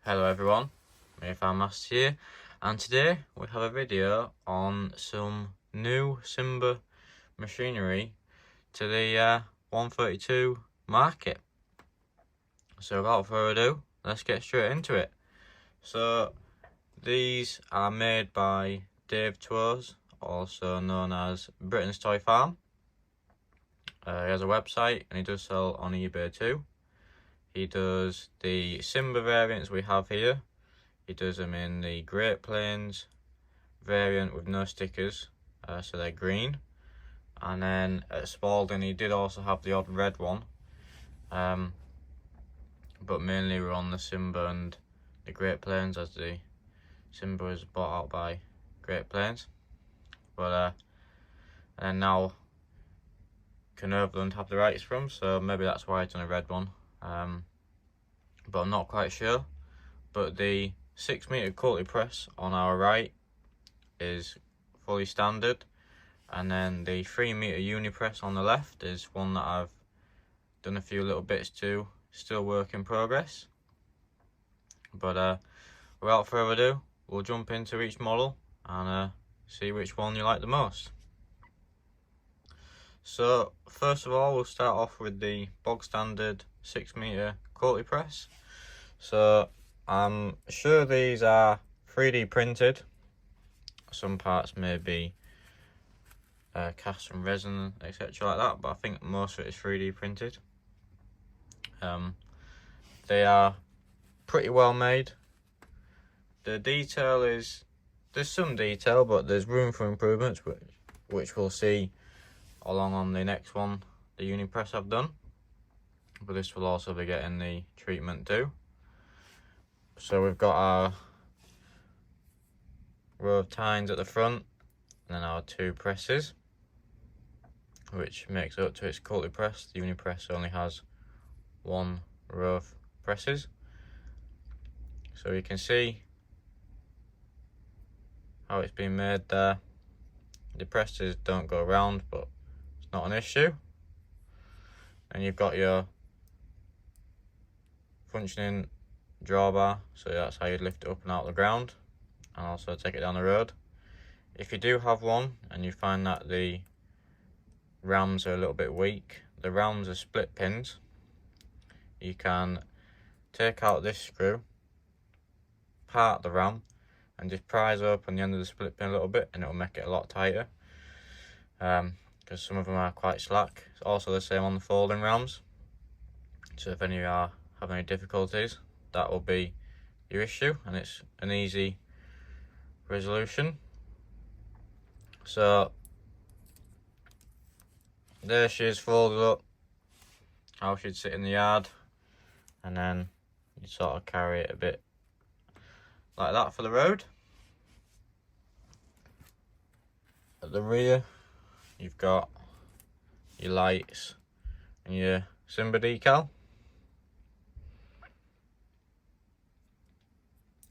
Hello everyone, Master here, and today we have a video on some new Simba machinery to the 132 market. So without further ado, let's get straight into it. So these are made by Dave Tours, also known as Britain's Toy Farm. He has a website and he does sell on eBay too. He does the Simba variants we have here. He does them in the Great Plains variant with no stickers, so they're green. And then at Spalding he did also have the odd red one, but mainly we're on the Simba and the Great Plains, as the Simba was bought out by Great Plains. But and now Canervaland have the rights from, so maybe that's why it's on a red one. But I'm not quite sure. But the 6 metre Cultipress on our right is fully standard, and then the 3 metre Unipress on the left is one that I've done a few little bits to, still work in progress. But without further ado, we'll jump into each model and see which one you like the most. So first of all, we'll start off with the bog standard 6 metre Cultipress. So I'm sure these are 3D printed. Some parts may be cast from resin, etc. like that, but I think most of it is 3D printed. They are pretty well made. The detail is, there's some detail, but there's room for improvements, which we'll see along on the next one, the Unipress I've done. But this will also be getting the treatment too. So we've got our row of tines at the front, and then our 2 presses, which makes up to its Cultipress. The Unipress only has 1 row of presses. So you can see how it's been made there. The presses don't go round, but it's not an issue. And you've got your functioning drawbar, so that's how you'd lift it up and out of the ground, and also take it down the road. If you do have one and you find that the rams are a little bit weak, the rams are split pins. You can take out this screw, part the ram, and just prise open the end of the split pin a little bit, and it'll make it a lot tighter, because some of them are quite slack. It's also the same on the folding rams, so if any of you are having any difficulties, that will be your issue, and it's an easy resolution. So there she is folded up, how she'd sit in the yard, and then you sort of carry it a bit like that for the road. At the rear you've got your lights and your Simba decal.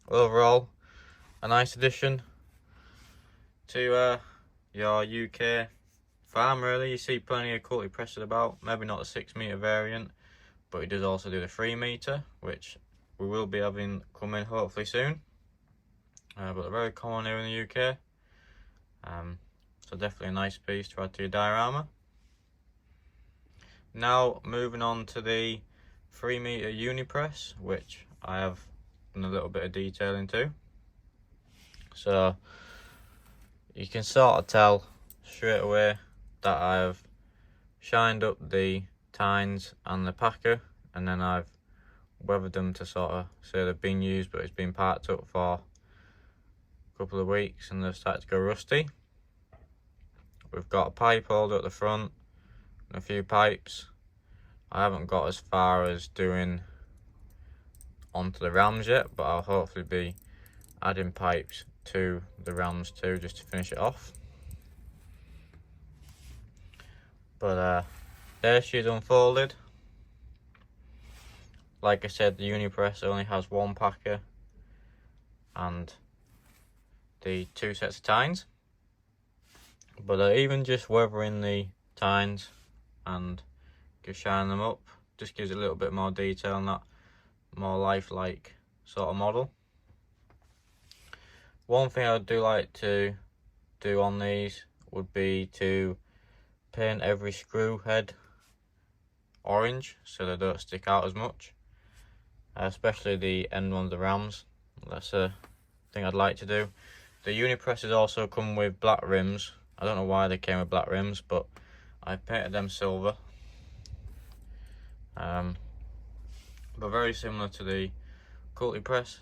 Overall, a nice addition to your UK farm, really. You see plenty of Cultipresses about, maybe not the 6 metre variant, but it does also do the 3 metre, which we will be having coming hopefully soon. But they're very common here in the UK. So definitely a nice piece to add to your diorama. Now moving on to the 3 metre Unipress, which I have done a little bit of detail into. So you can sort of tell straight away that I've shined up the tines and the packer, and then I've weathered them to sort of say they've been used, but it's been parked up for a couple of weeks and they've started to go rusty. We've got a pipe holder at the front and a few pipes. I haven't got as far as doing onto the rams yet, but I'll hopefully be adding pipes to the rams too, just to finish it off. But there she's unfolded. Like I said, the Unipress only has 1 packer and the 2 sets of tines. But even just weathering the tines and just shining them up just gives it a little bit more detail and that more lifelike sort of model. One thing I do like to do on these would be to paint every screw head orange so they don't stick out as much, especially the end ones, the rams. That's a thing I'd like to do. The Unipresses also come with black rims. I don't know why they came with black rims, but I painted them silver. But very similar to the Cultipress.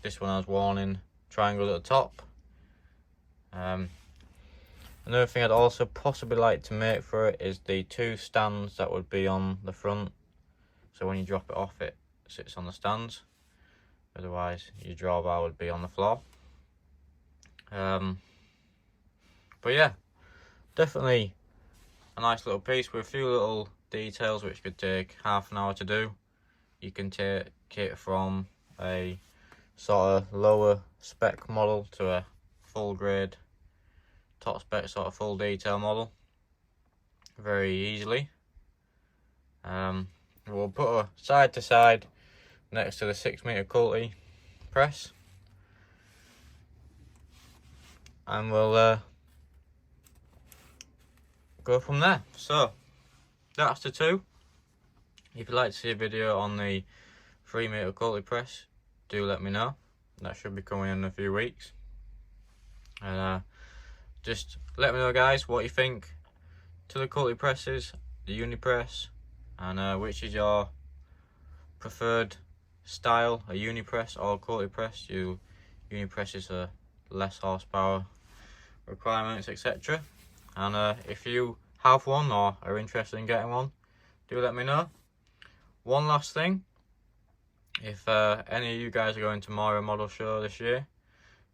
This one has warning triangles at the top. Another thing I'd also possibly like to make for it is the two stands that would be on the front. So when you drop it off, it sits on the stands. Otherwise, your drawbar would be on the floor. But yeah, definitely a nice little piece with a few little details which could take half an hour to do. You can take it from a sort of lower spec model to a full grade top spec sort of full detail model very easily. We'll put a side to side next to the 6-meter Cultipress, and we'll go from there. So that's the two. If you'd like to see a video on the 3-meter Cultipress, do let me know. That should be coming in a few weeks. And just let me know, guys, what you think to the Cultipresses, the Unipress, and which is your preferred style, a Unipress or Cultipress. Unipresses are less horsepower requirements, etc. And if you have one or are interested in getting one, do let me know. One last thing, if any of you guys are going to Moira Model Show this year,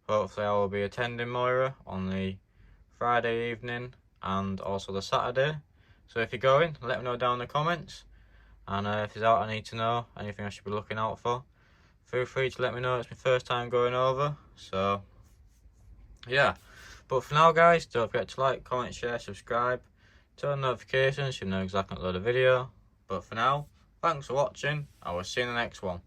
hopefully I will be attending Moira on the Friday evening and also the Saturday. So if you're going, let me know down in the comments. And if there's out I need to know, anything I should be looking out for, feel free to let me know. It's my first time going over. So yeah. But for now, guys, don't forget to like, comment, share, subscribe, turn on notifications so you know exactly when I upload a video. But for now, thanks for watching. I will see you in the next one.